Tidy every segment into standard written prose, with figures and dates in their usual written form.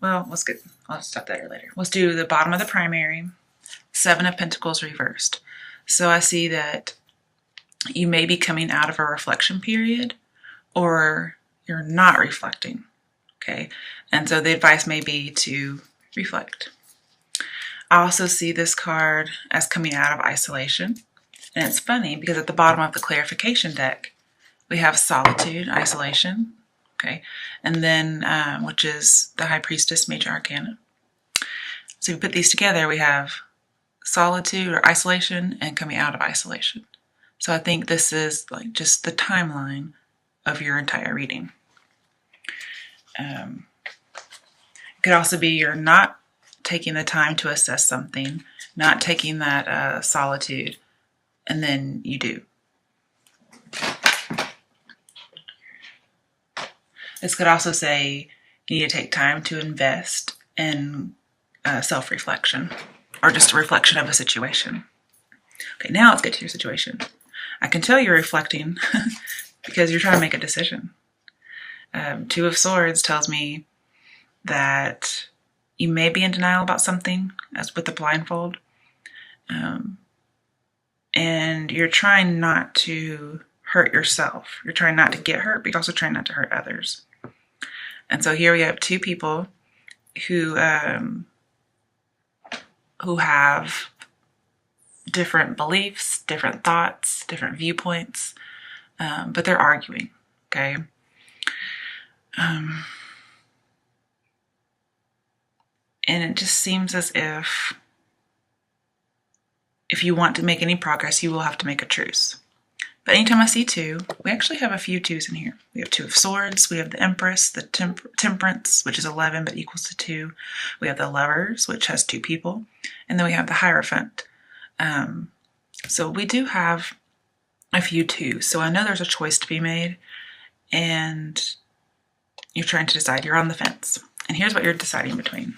well, let's get, I'll stop there later. Let's do the bottom of the primary, 7 of Pentacles reversed. So I see that you may be coming out of a reflection period, or you're not reflecting, okay? And so the advice may be to reflect. I also see this card as coming out of isolation. And it's funny because at the bottom of the clarification deck, we have solitude, isolation, okay? And then, which is the High Priestess, Major Arcana. So if we put these together, we have solitude or isolation and coming out of isolation. So I think this is like just the timeline of your entire reading. It could also be you're not taking the time to assess something, not taking that solitude, and then you do. This could also say you need to take time to invest in self-reflection, or just a reflection of a situation. Okay, now let's get to your situation. I can tell you're reflecting because you're trying to make a decision. 2 of Swords tells me that you may be in denial about something, as with the blindfold. And you're trying not to hurt yourself. You're trying not to get hurt, but you're also trying not to hurt others. And so here we have 2 people who have different beliefs, different thoughts, different viewpoints, but they're arguing, okay? And it just seems as if you want to make any progress, you will have to make a truce. But anytime I see 2, we actually have a few 2s in here. We have 2 of Swords, we have the Empress, the Temperance, which is 11 but equals to 2. We have the Lovers, which has 2 people. And then we have the Hierophant. So we do have a few 2s. So I know there's a choice to be made. And you're trying to decide. You're on the fence. And here's what you're deciding between.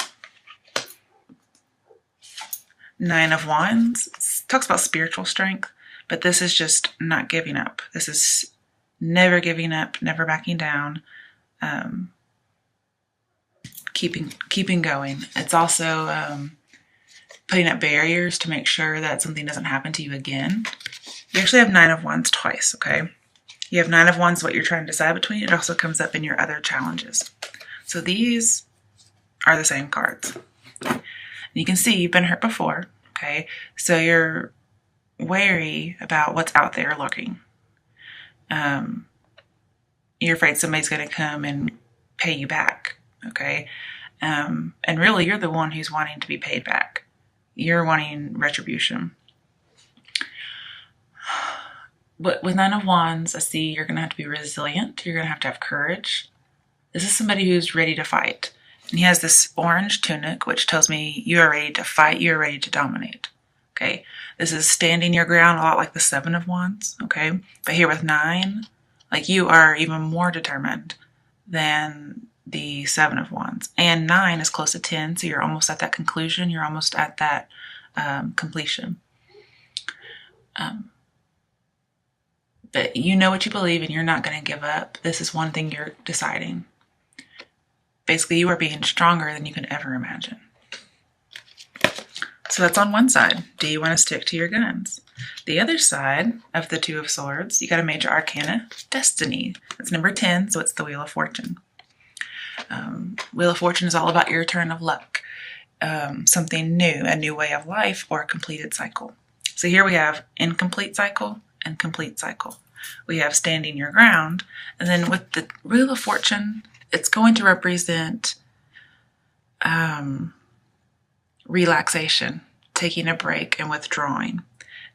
9 of Wands. It talks about spiritual strength. But this is just not giving up. This is never giving up, never backing down, keeping going. It's also putting up barriers to make sure that something doesn't happen to you again. You actually have 9 of Wands twice, okay? You have 9 of Wands, what you're trying to decide between. It also comes up in your other challenges. So these are the same cards. And you can see you've been hurt before, okay? So you're wary about what's out there lurking. You're afraid somebody's going to come and pay you back, okay? And really, you're the one who's wanting to be paid back. You're wanting retribution. But with 9 of Wands, I see you're going to have to be resilient. You're going to have courage. This is somebody who's ready to fight. And he has this orange tunic, which tells me you are ready to fight. You are ready to dominate. Okay, this is standing your ground, a lot like the 7 of Wands, okay? But here with 9, like you are even more determined than the 7 of Wands. And 9 is close to 10, so you're almost at that conclusion. You're almost at that completion. But you know what you believe and you're not going to give up. This is one thing you're deciding. Basically, you are being stronger than you can ever imagine. So that's on one side. Do you want to stick to your guns? The other side of the 2 of Swords, you got a Major Arcana, Destiny. It's number 10, so it's the Wheel of Fortune. Wheel of Fortune is all about your turn of luck. Something new, a new way of life, or a completed cycle. So here we have incomplete cycle and complete cycle. We have standing your ground. And then with the Wheel of Fortune, it's going to represent relaxation, taking a break and withdrawing.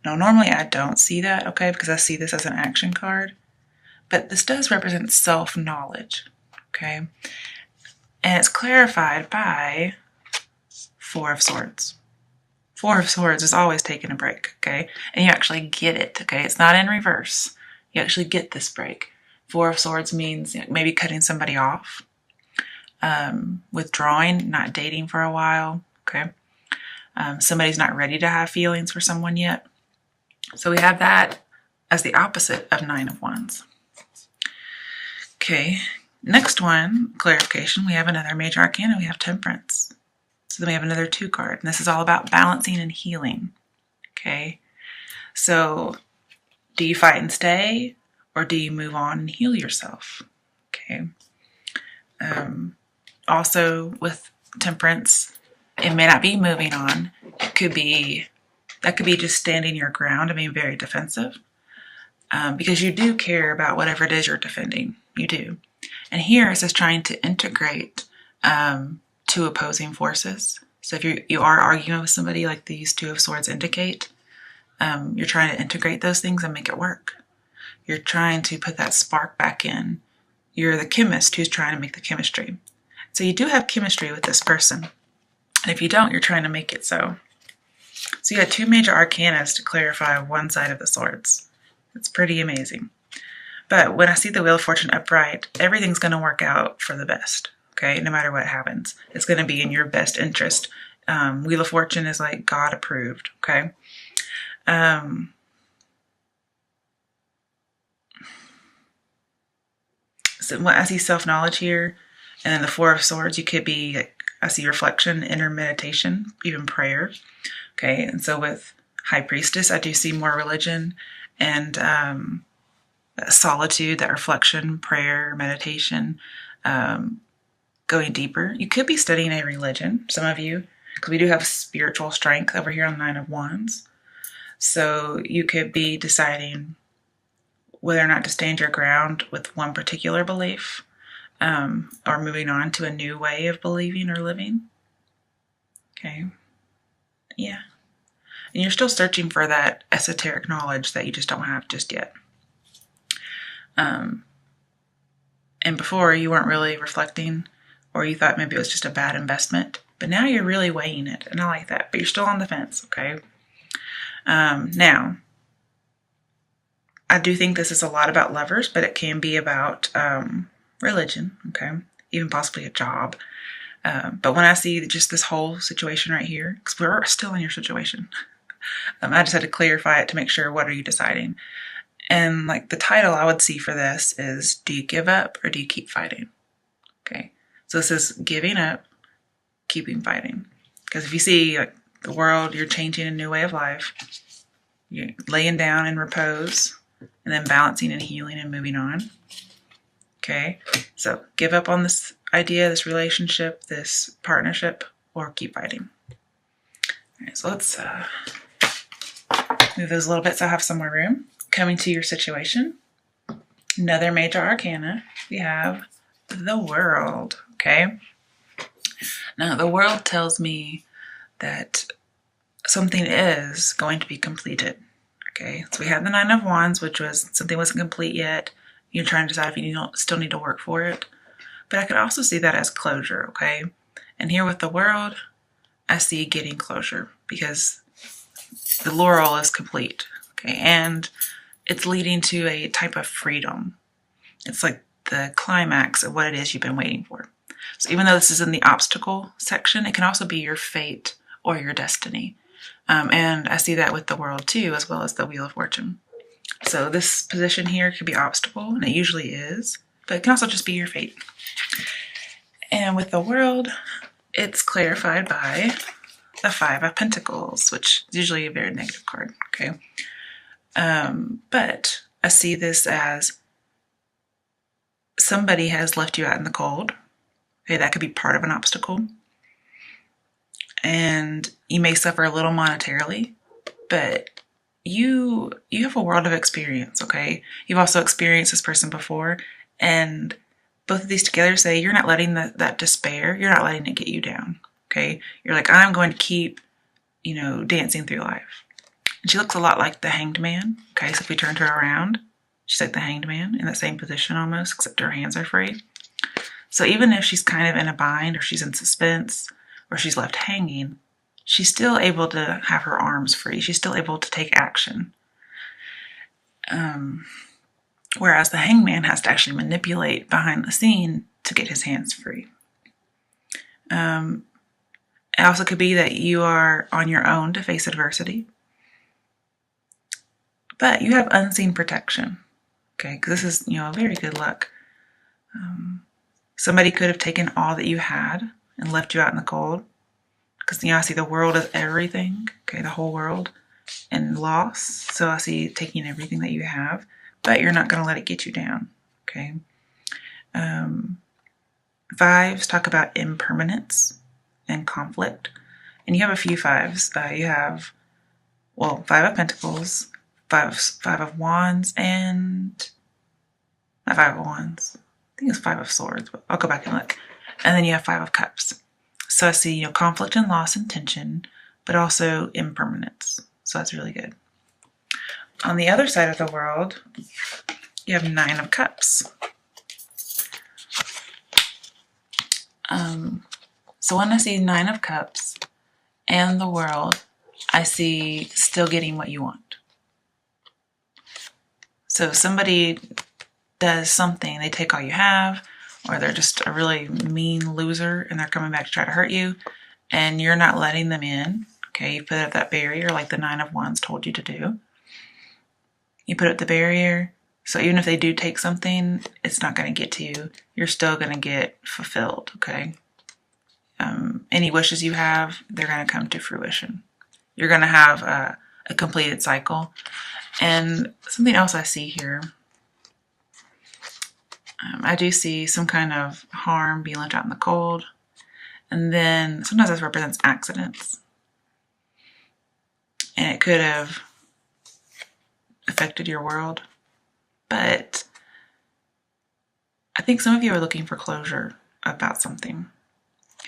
Now, normally I don't see that, okay, because I see this as an action card, but this does represent self-knowledge, okay? And it's clarified by 4 of Swords. 4 of Swords is always taking a break, okay? And you actually get it, okay? It's not in reverse. You actually get this break. 4 of Swords means maybe cutting somebody off, withdrawing, not dating for a while, okay? Somebody's not ready to have feelings for someone yet. So we have that as the opposite of 9 of Wands. Okay, Next one, clarification, we have another major arcana. We have Temperance. So then we have another 2 card. And this is all about balancing and healing. Okay. So do you fight and stay, or do you move on and heal yourself? Okay. Also with Temperance, it may not be moving on. That could be just standing your ground and being very defensive, because you do care about whatever it is you're defending. You do. And here it says trying to integrate 2 opposing forces. So if you are arguing with somebody, like these 2 of Swords indicate, you're trying to integrate those things and make it work. You're trying to put that spark back in. You're the chemist who's trying to make the chemistry. So you do have chemistry with this person. And if you don't, you're trying to make it so. So you had 2 major arcanas to clarify one side of the Swords. It's pretty amazing. But when I see the Wheel of Fortune upright, everything's going to work out for the best. Okay, no matter what happens, it's going to be in your best interest. Wheel of Fortune is like God approved. Okay. So when I see self-knowledge here, and then the 4 of Swords, you could be, I see reflection, inner meditation, even prayer. Okay, and so with High Priestess, I do see more religion and solitude, that reflection, prayer, meditation, going deeper. You could be studying a religion, some of you, because we do have spiritual strength over here on the 9 of Wands. So you could be deciding whether or not to stand your ground with one particular belief, or moving on to a new way of believing or living. Okay. Yeah. And you're still searching for that esoteric knowledge that you just don't have just yet. And before you weren't really reflecting, or you thought maybe it was just a bad investment, but now you're really weighing it, and I like that, but you're still on the fence. Okay. Now, I do think this is a lot about lovers, but it can be about religion, okay, even possibly a job. But when I see just this whole situation right here, because we're still in your situation, I just had to clarify it to make sure, what are you deciding? And like the title I would see for this is, do you give up or do you keep fighting? Okay, so this is giving up, keeping fighting. Because if you see like the world, you're changing a new way of life, you're laying down in repose, and then balancing and healing and moving on. Okay, so give up on this idea, this relationship, this partnership, or keep fighting. All right, so let's move those a little bit so I have some more room. Coming to your situation, another major arcana, we have the World. Okay, now the World tells me that something is going to be completed. Okay, so we have the 9 of Wands, which was something wasn't complete yet. You're trying to decide if you still need to work for it. But I could also see that as closure, okay? And here with the World, I see getting closure, because the laurel is complete, okay? And it's leading to a type of freedom. It's like the climax of what it is you've been waiting for. So even though this is in the obstacle section, it can also be your fate or your destiny. And I see that with the World too, as well as the Wheel of Fortune. So this position here could be obstacle, and it usually is, but it can also just be your fate. And with the World, it's clarified by the 5 of Pentacles, which is usually a very negative card, okay? But I see this as somebody has left you out in the cold. Okay, that could be part of an obstacle. And you may suffer a little monetarily, but you have a world of experience, okay? You've also experienced this person before, and both of these together say you're not letting that despair, you're not letting it get you down, okay? You're like, I'm going to keep, dancing through life. And she looks a lot like the Hanged Man, okay? So if we turned her around, she's like the Hanged Man in that same position almost, except her hands are free. So even if she's kind of in a bind, or she's in suspense, or she's left hanging, she's still able to have her arms free. She's still able to take action. Whereas the Hangman has to actually manipulate behind the scene to get his hands free. It also could be that you are on your own to face adversity. But you have unseen protection. Okay, because this is, very good luck. Somebody could have taken all that you had and left you out in the cold. Because, I see the world as everything, okay, the whole world, and loss. So I see taking everything that you have, but you're not going to let it get you down, okay? Fives talk about impermanence and conflict. And you have a few fives. You have, Five of Pentacles, Five of Wands, and not Five of Wands. I think it's Five of Swords, but I'll go back and look. And then you have Five of Cups. So I see, conflict and loss and tension, but also impermanence. So that's really good. On the other side of the world, you have Nine of Cups. So when I see Nine of Cups and the world, I see still getting what you want. So if somebody does something, they take all you have, or they're just a really mean loser and they're coming back to try to hurt you, and you're not letting them in, okay? You put up that barrier like the Nine of Wands told you to do. You put up the barrier, so even if they do take something, it's not going to get to you. You're still going to get fulfilled, okay? Any wishes you have, they're going to come to fruition. You're going to have a completed cycle. And something else I see here, I do see some kind of harm being left out in the cold. And then sometimes this represents accidents. And it could have affected your world. But I think some of you are looking for closure about something.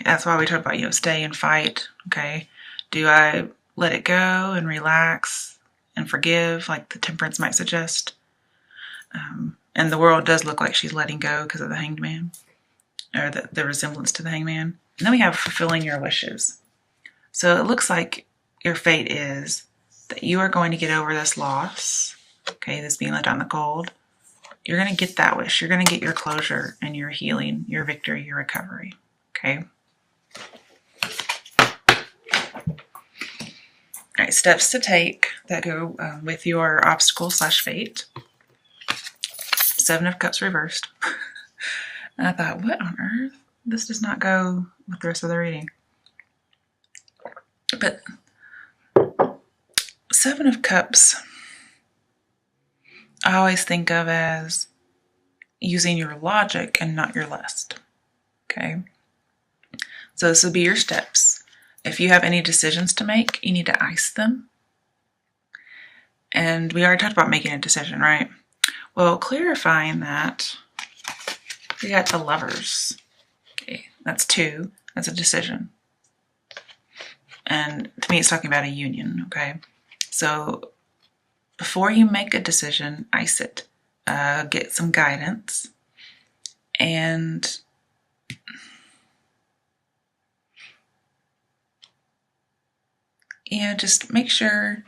That's why we talk about, stay and fight, okay? Do I let it go and relax and forgive, like the Temperance might suggest? And the world does look like she's letting go because of the Hanged Man, or the resemblance to the Hanged Man. And then we have fulfilling your wishes. So it looks like your fate is that you are going to get over this loss, okay, this being let out in the cold. You're going to get that wish. You're going to get your closure and your healing, your victory, your recovery, okay? All right, steps to take that go with your obstacle/fate. Seven of Cups reversed. And I thought, what on earth? This does not go with the rest of the reading. But Seven of Cups, I always think of as using your logic and not your lust. Okay? So this will be your steps. If you have any decisions to make, you need to ice them. And we already talked about making a decision, right? Well, clarifying that, we got the Lovers. Okay, that's two. That's a decision. And to me, it's talking about a union, okay? So before you make a decision, ice it. Get some guidance. And just make sure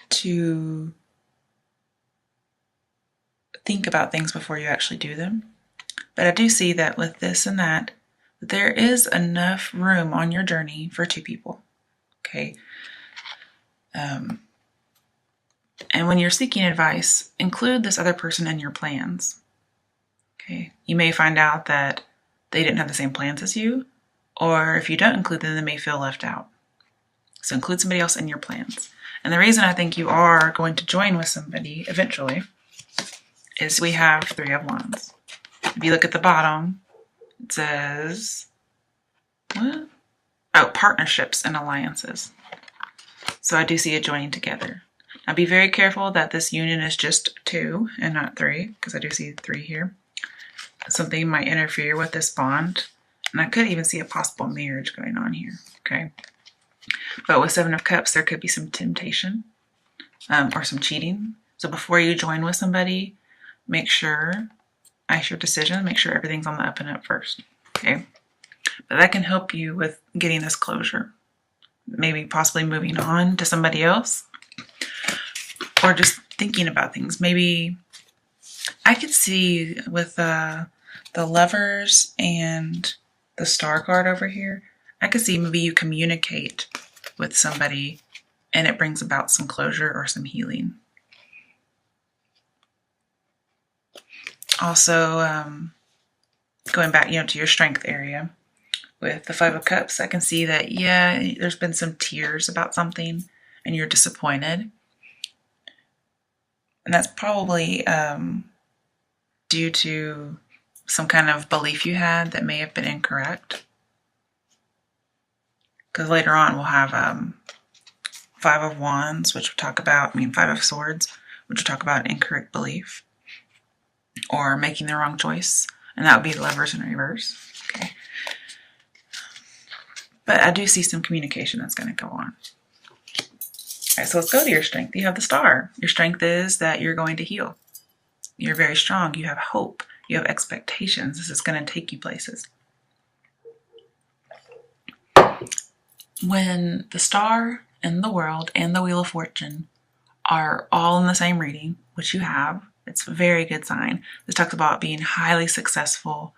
to think about things before you actually do them. But I do see that with this and that there is enough room on your journey for two people, okay? And when you're seeking advice, include this other person in your plans, okay? You may find out that they didn't have the same plans as you, or if you don't include them, they may feel left out. So include somebody else in your plans. And the reason I think you are going to join with somebody eventually is we have Three of Wands. If you look at the bottom, it says, what? Oh, partnerships and alliances. So I do see it joining together. Now be very careful that this union is just two and not three, because I do see three here. Something might interfere with this bond. And I could even see a possible marriage going on here, okay? But with Seven of Cups, there could be some temptation or some cheating. So before you join with somebody, make sure, ice your decision, make sure everything's on the up and up first, okay? But that can help you with getting this closure. Maybe possibly moving on to somebody else, or just thinking about things. Maybe I could see with the Lovers and the Star card over here, I could see maybe you communicate with somebody and it brings about some closure or some healing. Also, going back, to your strength area. With the Five of Cups, I can see that, there's been some tears about something and you're disappointed. And that's probably due to some kind of belief you had that may have been incorrect. Because later on we'll have Five of Wands, which will talk about, Five of Swords, which will talk about incorrect belief or making the wrong choice. And that would be Lovers in reverse. Okay. But I do see some communication that's going to go on. All right, so let's go to your strength. You have the Star. Your strength is that you're going to heal. You're very strong. You have hope. You have expectations. This is going to take you places. When the Star and the World and the Wheel of Fortune are all in the same reading, which you have, it's a very good sign. This talks about being highly successful,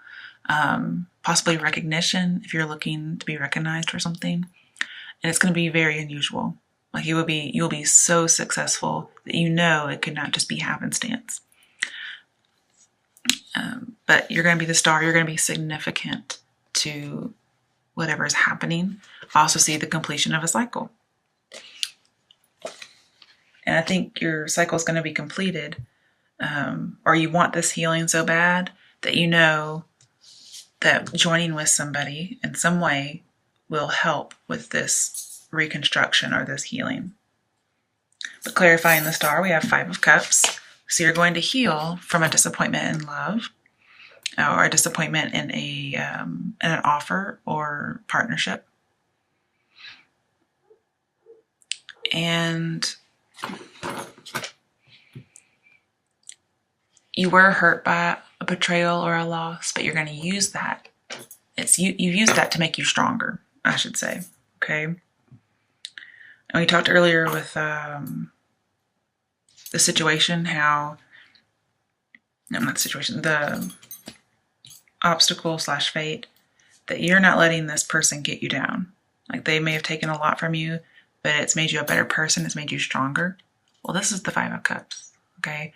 possibly recognition if you're looking to be recognized for something. And it's going to be very unusual. Like you'll be so successful that it could not just be happenstance. But you're going to be the Star. You're going to be significant to whatever is happening. I also see the completion of a cycle. And I think your cycle is going to be completed, or you want this healing so bad that that joining with somebody in some way will help with this reconstruction or this healing. But clarifying the Star, we have Five of Cups. So you're going to heal from a disappointment in love or a disappointment in an offer or partnership. And you were hurt by a betrayal or a loss, but you're going to use that. You've used that to make you stronger, I should say. Okay. And we talked earlier with the obstacle / fate, that you're not letting this person get you down. Like they may have taken a lot from you, but it's made you a better person. It's made you stronger. Well, this is the Five of Cups. Okay.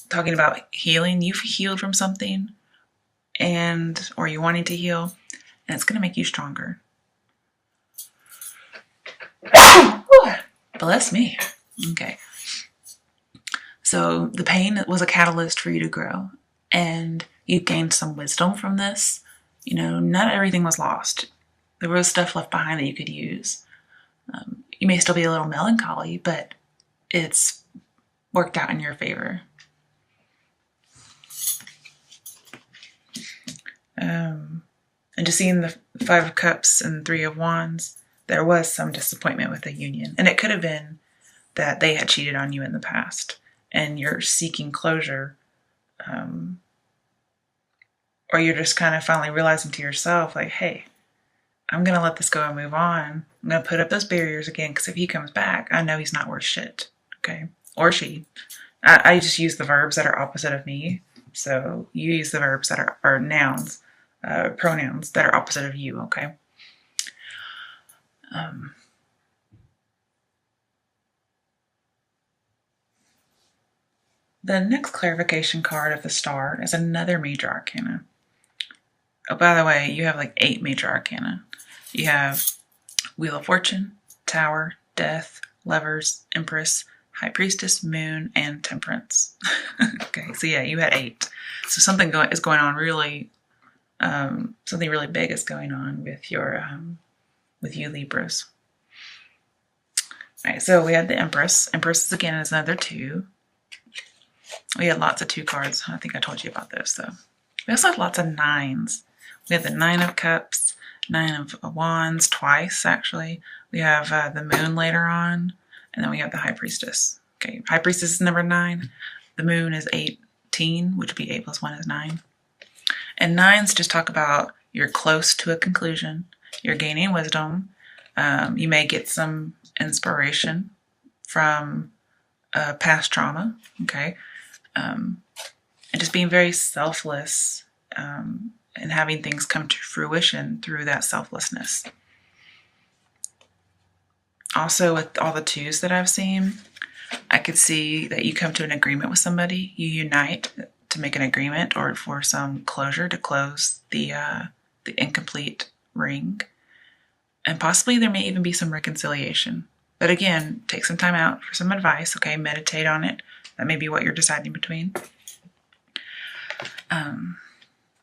Talking about healing, you've healed from something or you're wanting to heal, and it's going to make you stronger. Bless me. Okay. So the pain was a catalyst for you to grow, and you gained some wisdom from this. Not everything was lost. There was stuff left behind that you could use. You may still be a little melancholy, but it's worked out in your favor. And just seeing the Five of Cups and Three of Wands, there was some disappointment with the union. And it could have been that they had cheated on you in the past and you're seeking closure. Or you're just kind of finally realizing to yourself, like, hey, I'm going to let this go and move on. I'm going to put up those barriers again, because if he comes back, I know he's not worth shit. Okay? Or she. I just use the verbs that are opposite of me. So you use the verbs that are nouns, pronouns that are opposite of you, okay? The next clarification card of the Star is another major arcana. Oh, by the way, you have like 8 major arcana. You have Wheel of Fortune, Tower, Death, Lovers, Empress, High Priestess, Moon, and Temperance. Okay, so yeah, you had 8. So something is going on really, something really big is going on with with you Libras. All right, so we had the Empress. Empress again is another 2. We had lots of 2 cards. I think I told you about this though. We also had lots of 9s. We have the 9 of Cups, 9 of Wands, twice actually. We have the Moon later on, and then we have the High Priestess. Okay, High Priestess is number 9. The Moon is 18, which would be 8 plus 1 is 9. And 9s just talk about you're close to a conclusion. You're gaining wisdom. You may get some inspiration from past trauma. Okay, and just being very selfless. And having things come to fruition through that selflessness. Also, with all the 2s that I've seen, I could see that you come to an agreement with somebody, you unite to make an agreement or for some closure to close the incomplete ring. And possibly there may even be some reconciliation. But again, take some time out for some advice, okay? Meditate on it. That may be what you're deciding between. And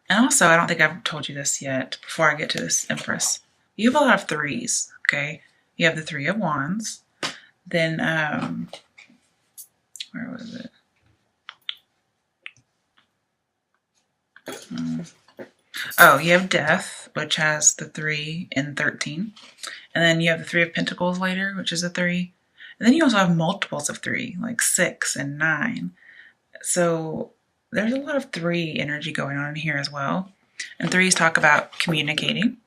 also, I don't think I've told you this yet before I get to this Empress. You have a lot of threes, okay? You have the Three of Wands. Then, where was it? Oh, you have Death, which has the 3 and 13. And then you have the Three of Pentacles later, which is a 3. And then you also have multiples of 3, like 6 and 9. So there's a lot of 3 energy going on here as well. And 3s talk about communicating,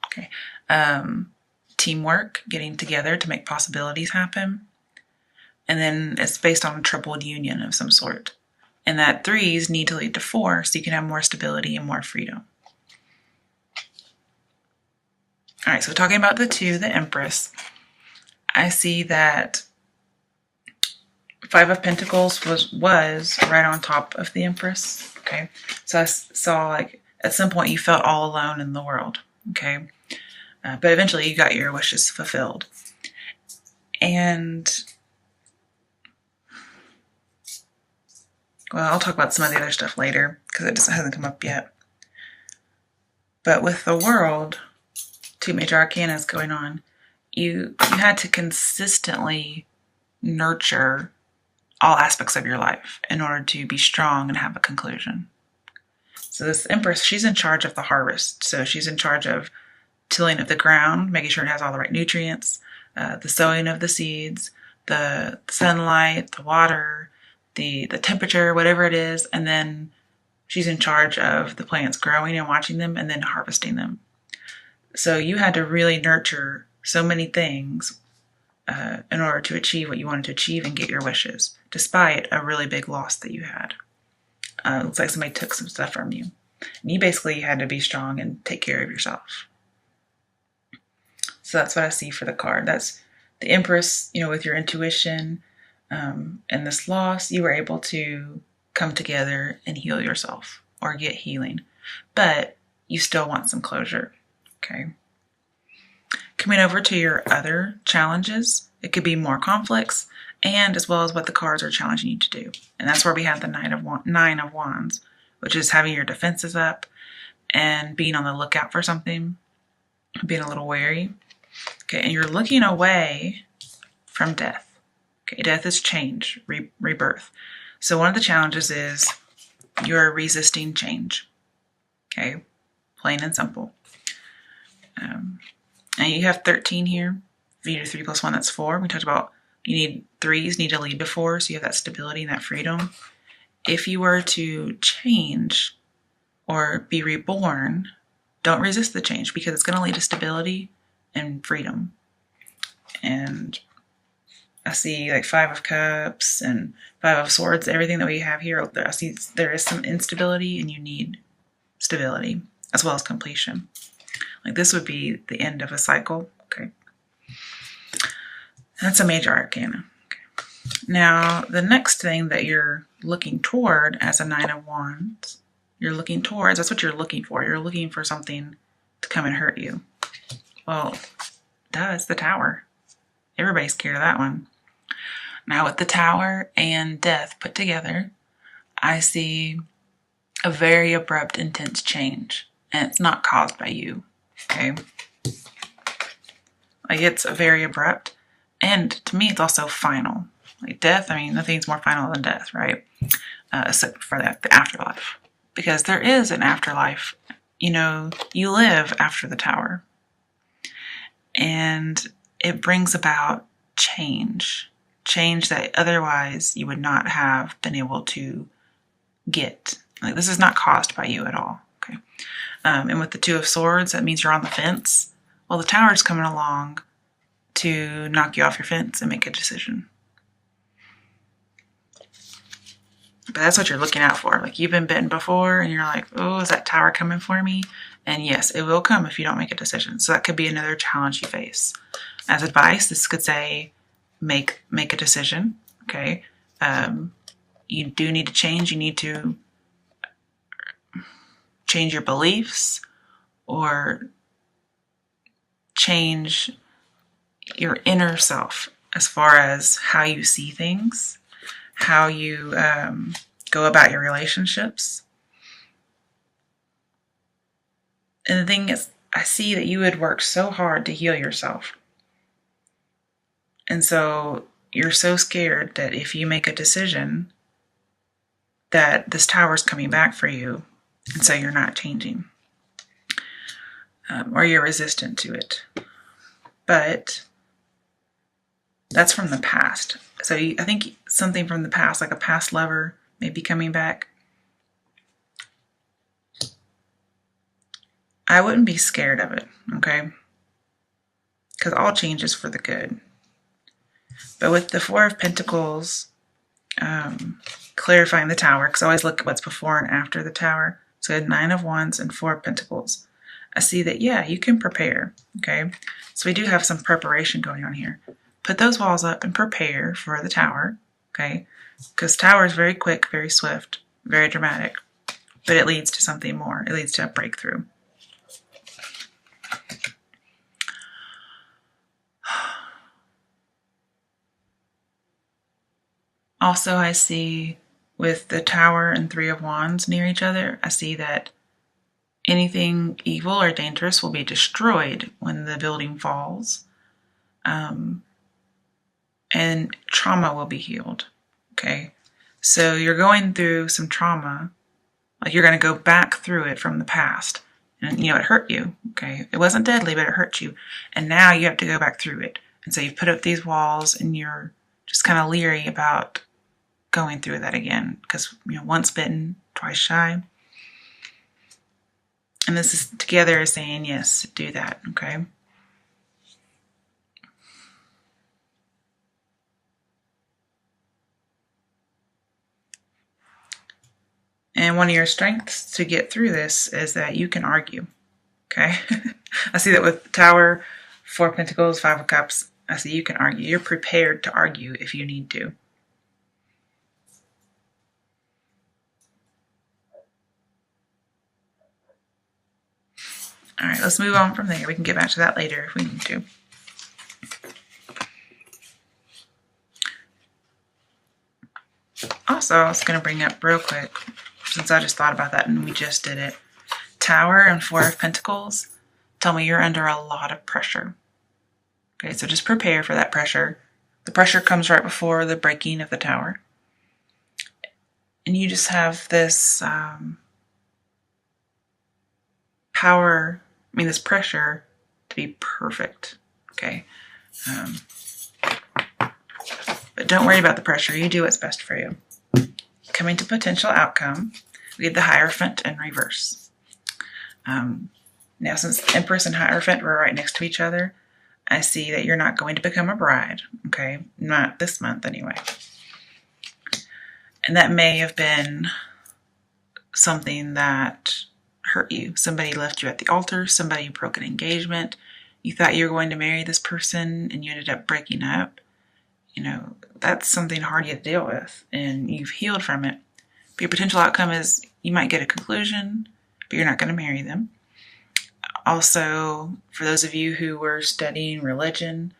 okay, teamwork, getting together to make possibilities happen. And then it's based on a tripled union of some sort. And that 3s need to lead to 4 so you can have more stability and more freedom. All right, so talking about the 2, the Empress, I see that 5 of Pentacles was right on top of the Empress, okay? So I saw, like, at some point you felt all alone in the world, okay? But eventually you got your wishes fulfilled. And, well, I'll talk about some of the other stuff later because it just hasn't come up yet. But with the World, 2 major arcanas going on, you had to consistently nurture all aspects of your life in order to be strong and have a conclusion. So this Empress, she's in charge of the harvest. So she's in charge of tilling of the ground, making sure it has all the right nutrients, the sowing of the seeds, the sunlight, the water, the temperature, whatever it is. And then she's in charge of the plants growing and watching them and then harvesting them. So you had to really nurture so many things in order to achieve what you wanted to achieve and get your wishes, despite a really big loss that you had. Looks like somebody took some stuff from you. And you basically had to be strong and take care of yourself. So that's what I see for the card. That's the Empress, with your intuition and this loss, you were able to come together and heal yourself or get healing. But you still want some closure. Okay. Coming over to your other challenges, it could be more conflicts and as well as what the cards are challenging you to do. And that's where we have the Nine of Wands, which is having your defenses up and being on the lookout for something, being a little wary. Okay, and you're looking away from death. Okay, death is change, rebirth. So one of the challenges is you're resisting change. Okay, plain and simple. And you have 13 here. If you do 3 + 1, that's 4. We talked about threes need to lead to 4, so you have that stability and that freedom. If you were to change or be reborn, don't resist the change because it's going to lead to stability and freedom. And I see like 5 of Cups and 5 of Swords, everything that we have here. I see there is some instability and you need stability as well as completion. Like this would be the end of a cycle, okay? That's a major arcana. Okay. Now, the next thing that you're looking toward as a Nine of Wands, that's what you're looking for. You're looking for something to come and hurt you. Well, duh, it's the Tower. Everybody's scared of that one. Now, with the Tower and death put together, I see a very abrupt, intense change, and it's not caused by you. Okay, like it's very abrupt, and to me, it's also final. Like death, nothing's more final than death, right? Except for the afterlife, because there is an afterlife. You live after the Tower, and it brings about change that otherwise you would not have been able to get. Like this is not caused by you at all. Okay. And with the 2 of Swords, that means you're on the fence. Well, the Tower's coming along to knock you off your fence and make a decision. But that's what you're looking out for. Like you've been bitten before and you're like, oh, is that Tower coming for me? And yes, it will come if you don't make a decision. So that could be another challenge you face. As advice, this could say, make a decision, okay? You do need to change. You need to change your beliefs or change your inner self as far as how you see things, how you go about your relationships. And the thing is, I see that you had worked so hard to heal yourself. And so you're so scared that if you make a decision that this tower's coming back for you, and so you're not changing. Or you're resistant to it. But that's from the past. So I think something from the past, like a past lover, may be coming back. I wouldn't be scared of it, okay? Because all change is for the good. But with the Four of Pentacles, clarifying the tower, because I always look at what's before and after the tower. So I had Nine of Wands and Four of Pentacles. I see that, yeah, you can prepare, okay? So we do have some preparation going on here. Put those walls up and prepare for the tower, okay? Because tower is very quick, very swift, very dramatic, but it leads to something more. It leads to a breakthrough. Also, I see with the tower and Three of Wands near each other, I see that anything evil or dangerous will be destroyed when the building falls. And trauma will be healed. Okay. So you're going through some trauma. Like you're going to go back through it from the past. And, it hurt you. Okay. It wasn't deadly, but it hurt you. And now you have to go back through it. And so you've put up these walls and you're just kind of leery about going through that again. Because, once bitten, twice shy. And this is together is saying, yes, do that, okay? And one of your strengths to get through this is that you can argue, okay? I see that with Tower, Four of Pentacles, Five of Cups. I see you can argue. You're prepared to argue if you need to. All right, let's move on from there. We can get back to that later if we need to. Also, I was going to bring up real quick, since I just thought about that and we just did it. Tower and Four of Pentacles tell me you're under a lot of pressure. Okay, so just prepare for that pressure. The pressure comes right before the breaking of the tower. And you just have this this pressure to be perfect, okay? But don't worry about the pressure. You do what's best for you. Coming to potential outcome, we have the Hierophant in reverse. Now, since Empress and Hierophant were right next to each other, I see that you're not going to become a bride, okay? Not this month, anyway. And that may have been something that hurt you. Somebody left you at the altar. Somebody broke an engagement. You thought you were going to marry this person and you ended up breaking up. That's something hard you have to deal with, and you've healed from it. But your potential outcome is you might get a conclusion, but you're not going to marry them. Also, for those of you who were studying religion,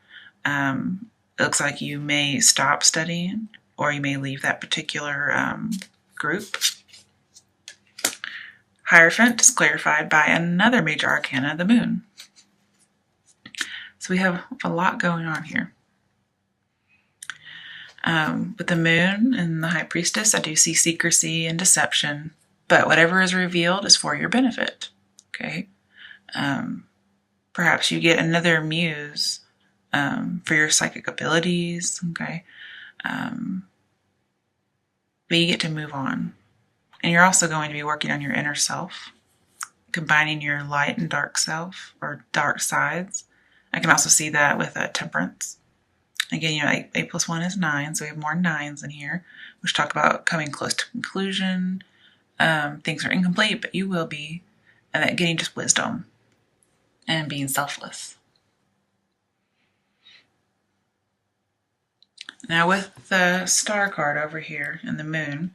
it looks like you may stop studying, or you may leave that particular group. Hierophant is clarified by another major arcana, the moon. So we have a lot going on here. With the moon and the high priestess, I do see secrecy and deception, but whatever is revealed is for your benefit, okay? Perhaps you get another muse for your psychic abilities, okay? But you get to move on. And you're also going to be working on your inner self, combining your light and dark self, or dark sides. I can also see that with temperance. Again, 8 plus 1 is 9, so we have more 9s in here, which talk about coming close to conclusion. Things are incomplete, but you will be. And that getting just wisdom and being selfless. Now with the star card over here and the moon,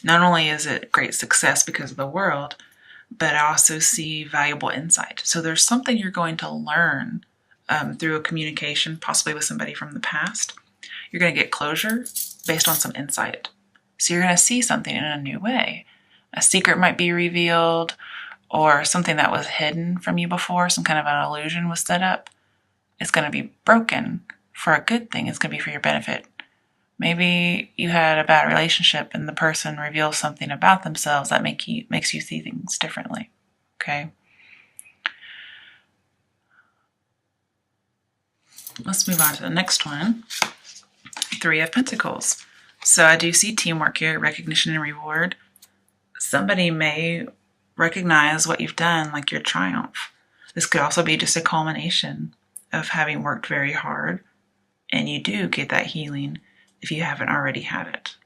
not only is it great success because of the world, but I also see valuable insight. So there's something you're going to learn through a communication, possibly with somebody from the past. You're going to get closure based on some insight. So you're going to see something in a new way. A secret might be revealed, or something that was hidden from you before, some kind of an illusion was set up. It's going to be broken for a good thing. It's going to be for your benefit. Maybe you had a bad relationship and the person reveals something about themselves that makes you see things differently. Okay? Let's move on to the next one. 3 of Pentacles. So I do see teamwork here, recognition and reward. Somebody may recognize what you've done, like your triumph. This could also be just a culmination of having worked very hard, and you do get that healing if you haven't already had it.